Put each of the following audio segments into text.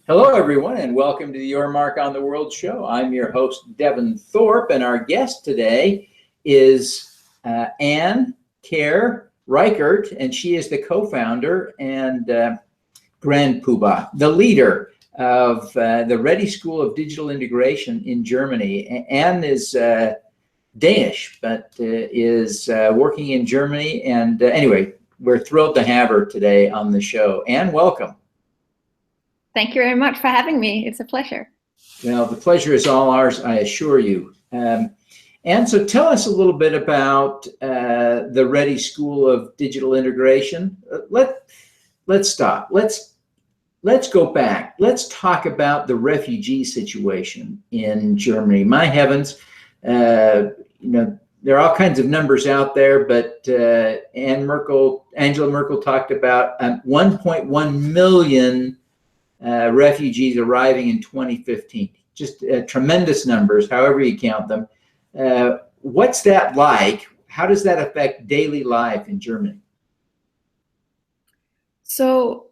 Hello, everyone, and welcome to the Your Mark on the World show. I'm your host, Devin Thorpe, and our guest today is Kjaer Riechert, and she is the co-founder and Grand Poobah, the leader of the Ready School of Digital Integration in Germany. Anne is Danish, but is working in Germany. And anyway, we're thrilled to have her today on the show. Anne, welcome. Thank you very much for having me. It's a pleasure. Well, the pleasure is all ours, I assure you. And so tell us a little bit about the Ready School of Digital Integration. Let's stop. Let's go back. Let's talk about the refugee situation in Germany. My heavens, there are all kinds of numbers out there, but Angela Merkel talked about 1.1 million refugees arriving in 2015. Just tremendous numbers, however you count them. What's that like? How does that affect daily life in Germany? So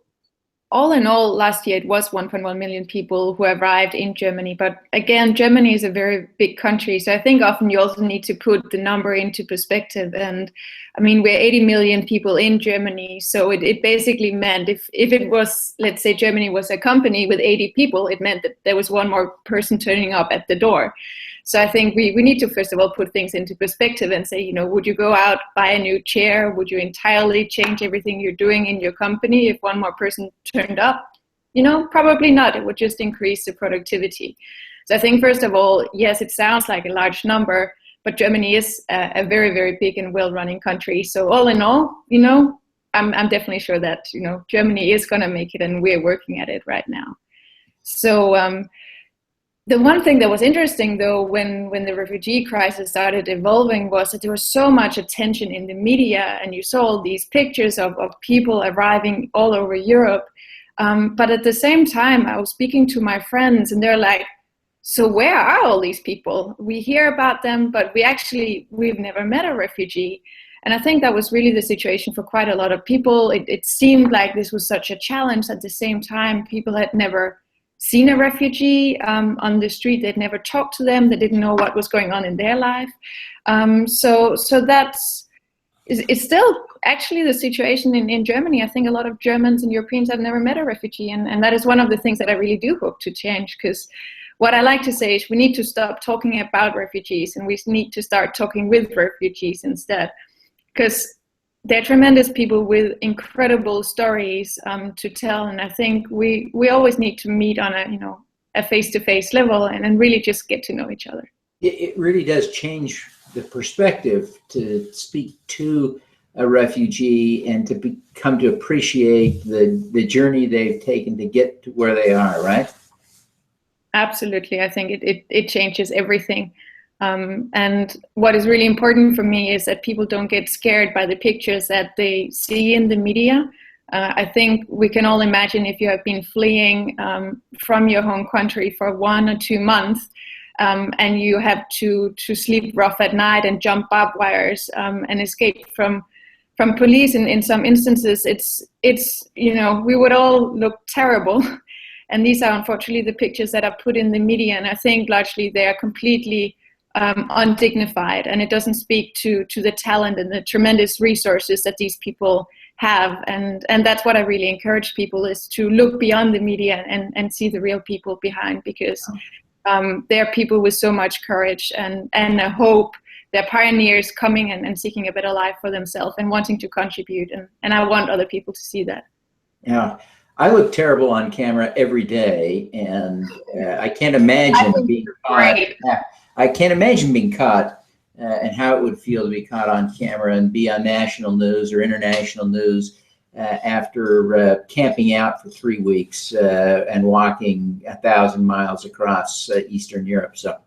all in all, last year it was 1.1 million people who arrived in Germany. But again, Germany is a very big country. So I think often you also need to put the number into perspective. And I mean, we're 80 million people in Germany. So it basically meant if it was, let's say Germany was a company with 80 people, it meant that there was one more person turning up at the door. So I think we need to, first of all, put things into perspective and say, would you go out, buy a new chair? Would you entirely change everything you're doing in your company if one more person turned up? Probably not. It would just increase the productivity. So I think, first of all, yes, it sounds like a large number, but Germany is a very, very big and well-running country. So all in all, I'm definitely sure that, Germany is going to make it, and we're working at it right now. So the one thing that was interesting, though, when the refugee crisis started evolving was that there was so much attention in the media, and you saw all these pictures of people arriving all over Europe. But at the same time, I was speaking to my friends, and they're like, so where are all these people? We hear about them, but we've never met a refugee. And I think that was really the situation for quite a lot of people. It seemed like this was such a challenge. At the same time, people had never seen a refugee on the street. They'd never talked to them. They didn't know what was going on in their life. So it's still actually the situation in Germany. I think a lot of Germans and Europeans have never met a refugee. And that is one of the things that I really do hope to change, because what I like to say is we need to stop talking about refugees, and we need to start talking with refugees instead, because they're tremendous people with incredible stories to tell, and I think we always need to meet on a face-to-face level and really just get to know each other. It really does change the perspective to speak to a refugee and to come to appreciate the journey they've taken to get to where they are, right? Absolutely. I think it changes everything. And what is really important for me is that people don't get scared by the pictures that they see in the media. I think we can all imagine if you have been fleeing from your home country for 1 or 2 months, and you have to sleep rough at night and jump barbed wires and escape from police. In some instances, it's we would all look terrible. And these are unfortunately the pictures that are put in the media, and I think largely they are completely undignified, and it doesn't speak to the talent and the tremendous resources that these people have. And that's what I really encourage people, is to look beyond the media and see the real people behind, because they're people with so much courage and a hope. They're pioneers coming and seeking a better life for themselves and wanting to contribute, and I want other people to see that. Yeah. I look terrible on camera every day, and I can't imagine being caught. I can't imagine being caught and how it would feel to be caught on camera and be on national news or international news after camping out for 3 weeks and walking 1,000 miles across Eastern Europe. So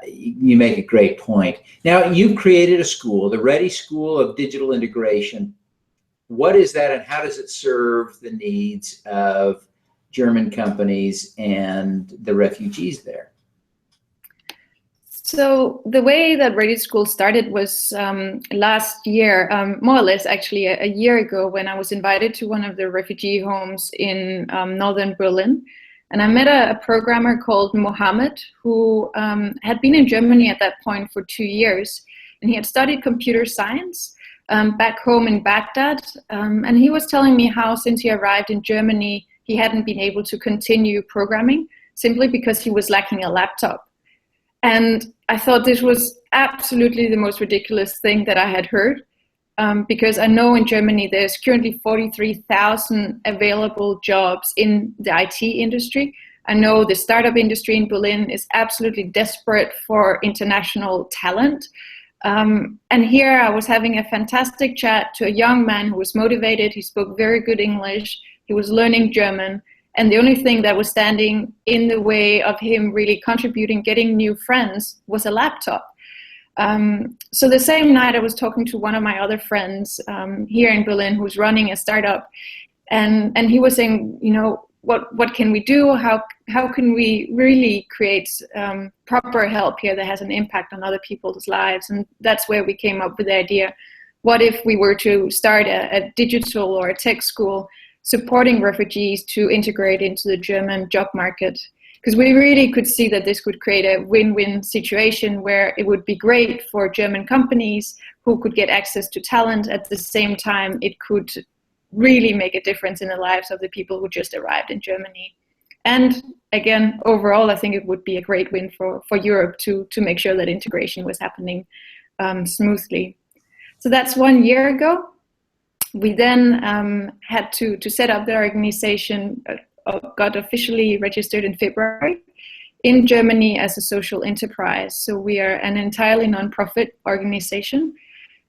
you make a great point. Now, you've created a school, the Ready School of Digital Integration. What is that, and how does it serve the needs of German companies and the refugees there? So the way that Radio School started was last year, more or less actually a year ago, when I was invited to one of the refugee homes in northern Berlin. And I met a programmer called Mohammed, who had been in Germany at that point for 2 years. And he had studied computer science back home in Baghdad. And he was telling me how since he arrived in Germany, he hadn't been able to continue programming simply because he was lacking a laptop. And I thought this was absolutely the most ridiculous thing that I had heard, because I know in Germany there's currently 43,000 available jobs in the IT industry. I know the startup industry in Berlin is absolutely desperate for international talent. And here I was having a fantastic chat to a young man who was motivated. He spoke very good English. He was learning German. And the only thing that was standing in the way of him really contributing, getting new friends, was a laptop. So the same night I was talking to one of my other friends here in Berlin who's running a startup. And he was saying, you know, what can we do? How can we really create proper help here that has an impact on other people's lives? And that's where we came up with the idea, what if we were to start a digital or a tech school supporting refugees to integrate into the German job market? Because we really could see that this could create a win-win situation where it would be great for German companies who could get access to talent. At the same time, it could really make a difference in the lives of the people who just arrived in Germany. And again, overall, I think it would be a great win for Europe to make sure that integration was happening smoothly. So that's 1 year ago. We then had to set up the organization, got officially registered in February in Germany as a social enterprise. So we are an entirely non-profit organization.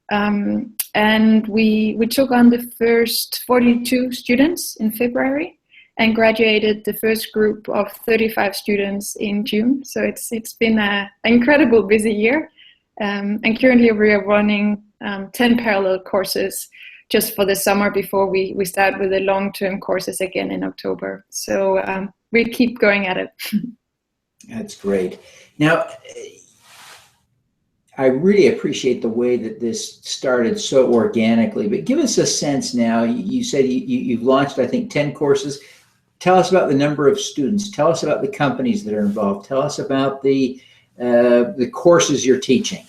And we took on the first 42 students in February and graduated the first group of 35 students in June. So it's been an incredible busy year. And currently we are running 10 parallel courses just for the summer before we start with the long-term courses again in October. So we keep going at it. That's great. Now, I really appreciate the way that this started so organically, but give us a sense now. You said you've launched, I think, 10 courses. Tell us about the number of students. Tell us about the companies that are involved. Tell us about the courses you're teaching.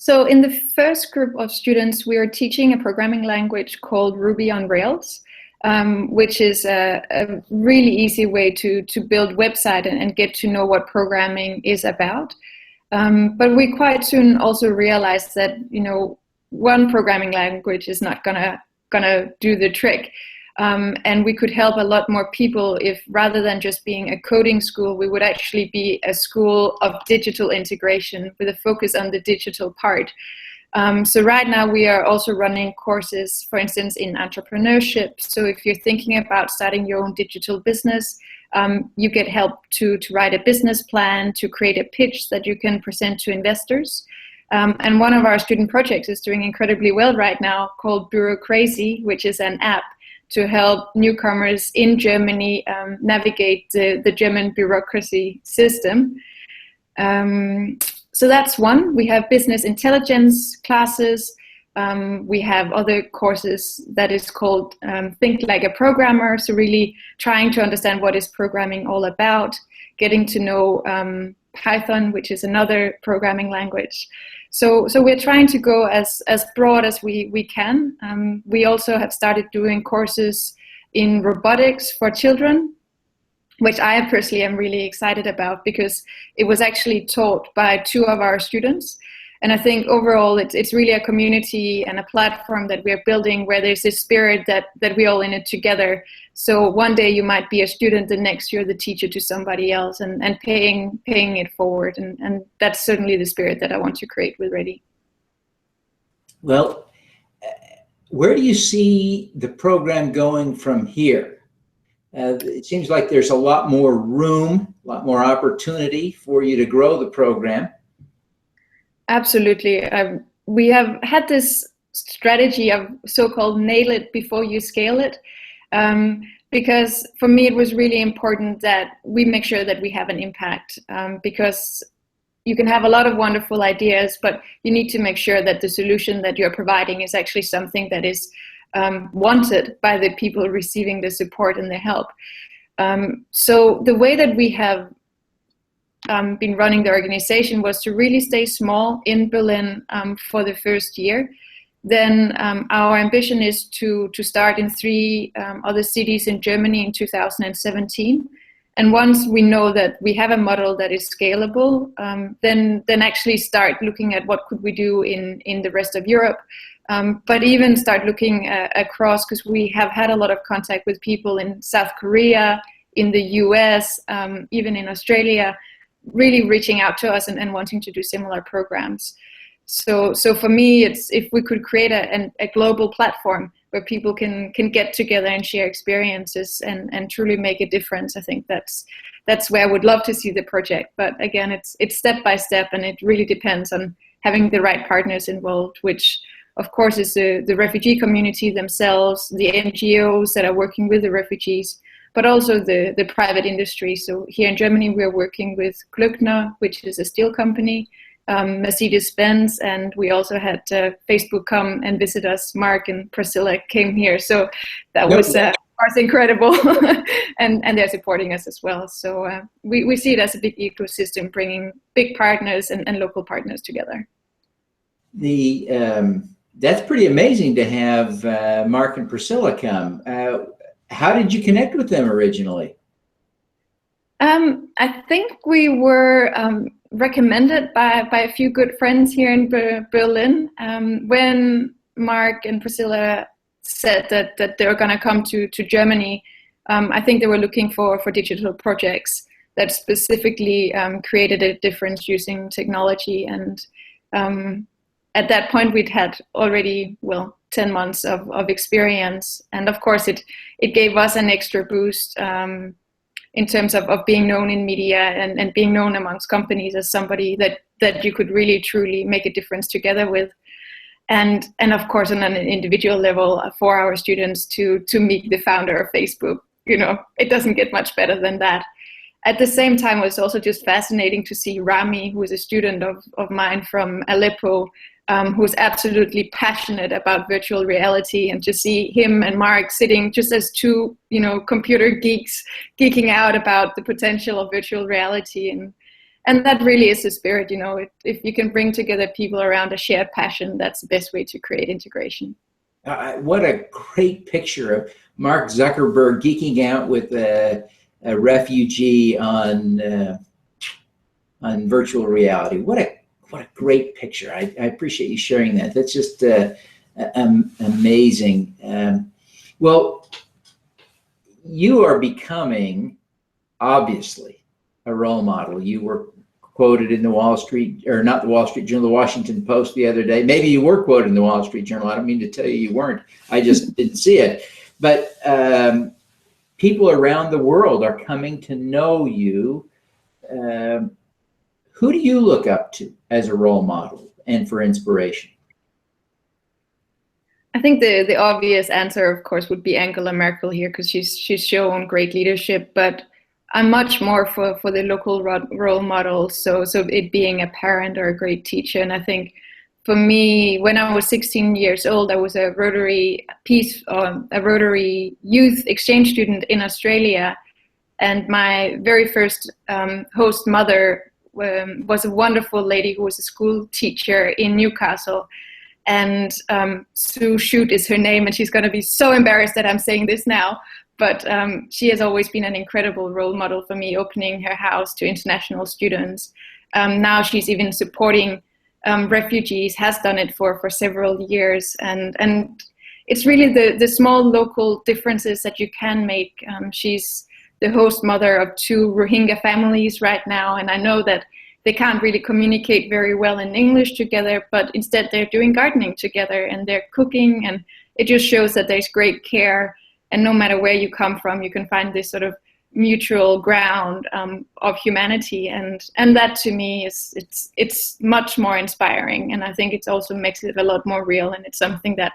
So in the first group of students, we are teaching a programming language called Ruby on Rails, which is a really easy way to build website and get to know what programming is about. But we quite soon also realized that, you know, one programming language is not gonna do the trick. And we could help a lot more people if, rather than just being a coding school, we would actually be a school of digital integration with a focus on the digital part. So right now we are also running courses, for instance, in entrepreneurship. So if you're thinking about starting your own digital business, you get help to write a business plan, to create a pitch that you can present to investors. And one of our student projects is doing incredibly well right now, called Bureaucracy, which is an app to help newcomers in Germany navigate the German bureaucracy system. So that's one. We have business intelligence classes. We have other courses that is called Think Like a Programmer. So really trying to understand what is programming all about, getting to know Python, which is another programming language. So we're trying to go as broad as we can. We also have started doing courses in robotics for children, which I personally am really excited about because it was actually taught by 2 of our students. And I think overall it's really a community and a platform that we're building where there's this spirit that we're all in it together. So one day you might be a student, the next you're the teacher to somebody else, and paying it forward. And that's certainly the spirit that I want to create with Ready. Well, where do you see the program going from here? It seems like there's a lot more room, a lot more opportunity for you to grow the program. Absolutely. We have had this strategy of so-called nail it before you scale it. because for me it was really important that we make sure that we have an impact, because you can have a lot of wonderful ideas, but you need to make sure that the solution that you're providing is actually something that is wanted by the people receiving the support and the help. So the way that we have been running the organization was to really stay small in Berlin for the first year. Then our ambition is to start in 3 other cities in Germany in 2017. And once we know that we have a model that is scalable, then actually start looking at what could we do in the rest of Europe, but even start looking across, because we have had a lot of contact with people in South Korea, in the US, even in Australia, really reaching out to us and wanting to do similar programs. So for me, it's if we could create a global platform where people can get together and share experiences and truly make a difference. I think that's where I would love to see the project. But again, it's step by step, and it really depends on having the right partners involved, which of course is the refugee community themselves, the NGOs that are working with the refugees, but also the private industry. So here in Germany, we're working with Glöckner, which is a steel company, Mercedes-Benz, and we also had Facebook come and visit us. Mark and Priscilla came here, so that was of course incredible, and they're supporting us as well. So we see it as a big ecosystem, bringing big partners and local partners together. That's pretty amazing to have Mark and Priscilla come. How did you connect with them originally? I think we were recommended by a few good friends here in Berlin. When Mark and Priscilla said that they were going to come to Germany, I think they were looking for digital projects that specifically created a difference using technology. And at that point, we'd had already, 10 months of experience. And of course, it gave us an extra boost in terms of being known in media and being known amongst companies as somebody that you could really truly make a difference together with. And of course, on an individual level, for our students to meet the founder of Facebook, it doesn't get much better than that. At the same time, it was also just fascinating to see Rami, who is a student of mine from Aleppo, who's absolutely passionate about virtual reality, and to see him and Mark sitting just as two, computer geeks geeking out about the potential of virtual reality. And that really is the spirit, if you can bring together people around a shared passion, that's the best way to create integration. What a great picture of Mark Zuckerberg geeking out with a refugee on virtual reality. What a great picture. I appreciate you sharing that. That's just amazing. Well, you are becoming, obviously, a role model. You were quoted in the Wall Street, or not the Wall Street Journal, the Washington Post the other day. Maybe you were quoted in the Wall Street Journal. I don't mean to tell you weren't. I just didn't see it. But people around the world are coming to know you. Who do you look up to as a role model and for inspiration? I think the obvious answer, of course, would be Angela Merkel here, because she's shown great leadership. But I'm much more for the local role models. So it being a parent or a great teacher. And I think for me, when I was 16 years old, I was a Rotary youth exchange student in Australia, and my very first host mother was a wonderful lady who was a school teacher in Newcastle. And Sue Shute is her name, and she's going to be so embarrassed that I'm saying this now. But she has always been an incredible role model for me, opening her house to international students. Now she's even supporting refugees, has done it for several years. And it's really the small local differences that you can make. She's the host mother of 2 Rohingya families right now, and I know that they can't really communicate very well in English together, but instead they're doing gardening together and they're cooking, and it just shows that there's great care, and no matter where you come from, you can find this sort of mutual ground of humanity, and that to me it's much more inspiring, and I think it also makes it a lot more real, and it's something that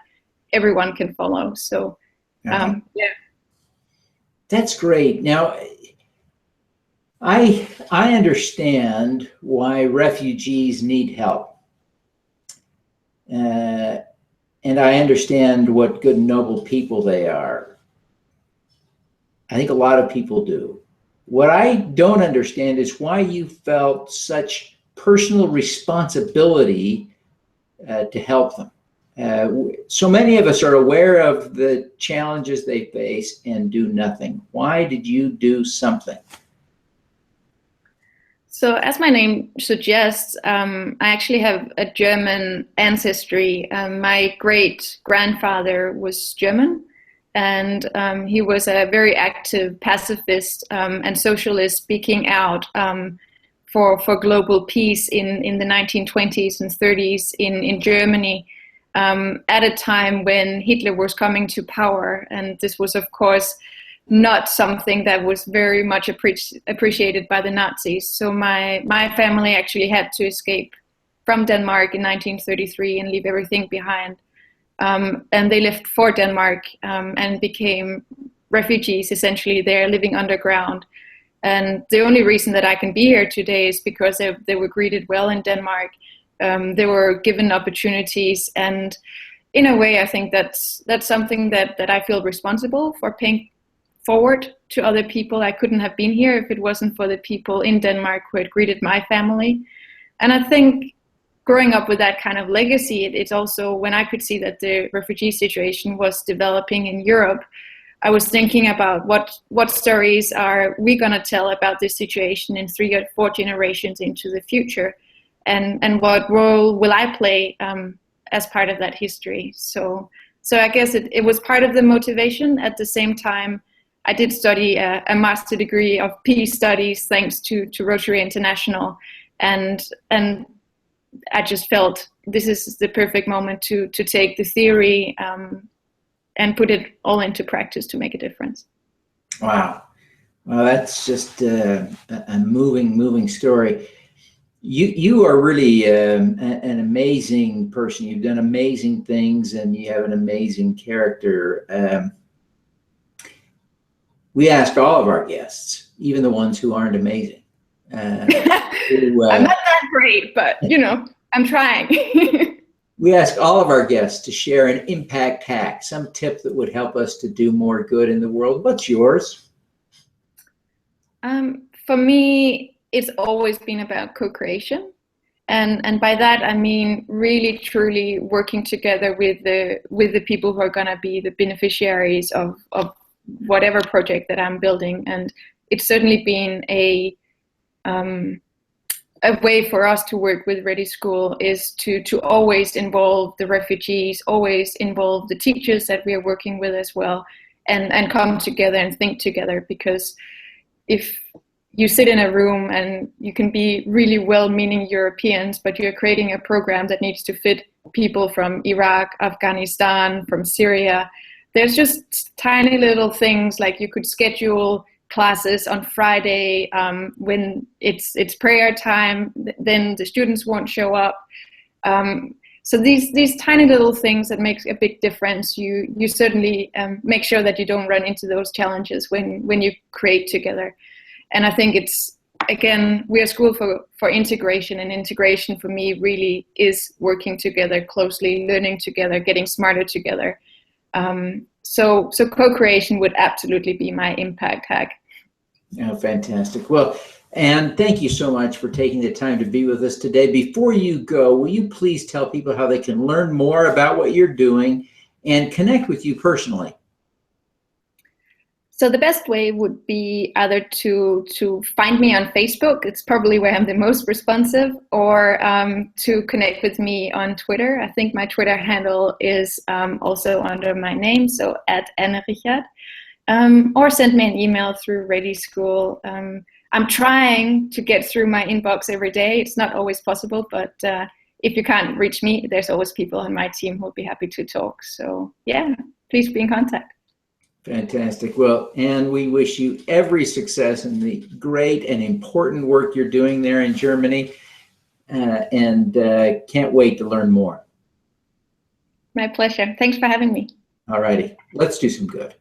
everyone can follow. So yeah. That's great. Now, I understand why refugees need help. And I understand what good, noble people they are. I think a lot of people do. What I don't understand is why you felt such personal responsibility to help them. So many of us are aware of the challenges they face and do nothing. Why did you do something? So as my name suggests, I actually have a German ancestry. My great-grandfather was German, and he was a very active pacifist and socialist, speaking out for global peace in the 1920s and 30s in Germany, at a time when Hitler was coming to power. And this was, of course, not something that was very much appreciated by the Nazis. So my family actually had to escape from Denmark in 1933 and leave everything behind. And they left for Denmark and became refugees, essentially. They're living underground. And the only reason that I can be here today is because they were greeted well in Denmark. They were given opportunities. And in a way, I think that's something that I feel responsible for paying forward to other people. I couldn't have been here if it wasn't for the people in Denmark who had greeted my family. And I think growing up with that kind of legacy, it's also when I could see that the refugee situation was developing in Europe, I was thinking about what stories are we going to tell about this situation in 3 or 4 generations into the future, and what role will I play as part of that history. So I guess it was part of the motivation. At the same time, I did study a master degree of peace studies thanks to Rotary International, and I just felt this is the perfect moment to take the theory and put it all into practice to make a difference. Wow. Well, that's just a moving story. You are really an amazing person. You've done amazing things, and you have an amazing character. We ask all of our guests, even the ones who aren't amazing. I'm not that great, but I'm trying. We ask all of our guests to share an impact hack, some tip that would help us to do more good in the world. What's yours? For me, it's always been about co-creation. And by that, I mean really, truly working together with the people who are going to be the beneficiaries of whatever project that I'm building. And it's certainly been a way for us to work with Ready School is to always involve the refugees, always involve the teachers that we are working with as well, and come together and think together. Because if you sit in a room and you can be really well-meaning Europeans, but you're creating a program that needs to fit people from Iraq, Afghanistan, from Syria, there's just tiny little things like you could schedule classes on Friday when it's prayer time, then the students won't show up. So these tiny little things that make a big difference. You certainly make sure that you don't run into those challenges when you create together. And I think it's, again, we're a school for integration, and integration for me really is working together closely, learning together, getting smarter together. So co-creation would absolutely be my impact hack. Oh, fantastic. Well, Anne, thank you so much for taking the time to be with us today. Before you go, will you please tell people how they can learn more about what you're doing and connect with you personally? So the best way would be either to find me on Facebook. It's probably where I'm the most responsive, or to connect with me on Twitter. I think my Twitter handle is also under my name, so @Riechert. Or send me an email through Ready School. I'm trying to get through my inbox every day. It's not always possible, but if you can't reach me, there's always people on my team who will be happy to talk. So yeah, please be in contact. Fantastic. Well, Anne, we wish you every success in the great and important work you're doing there in Germany, and can't wait to learn more. My pleasure. Thanks for having me. All righty. Let's do some good.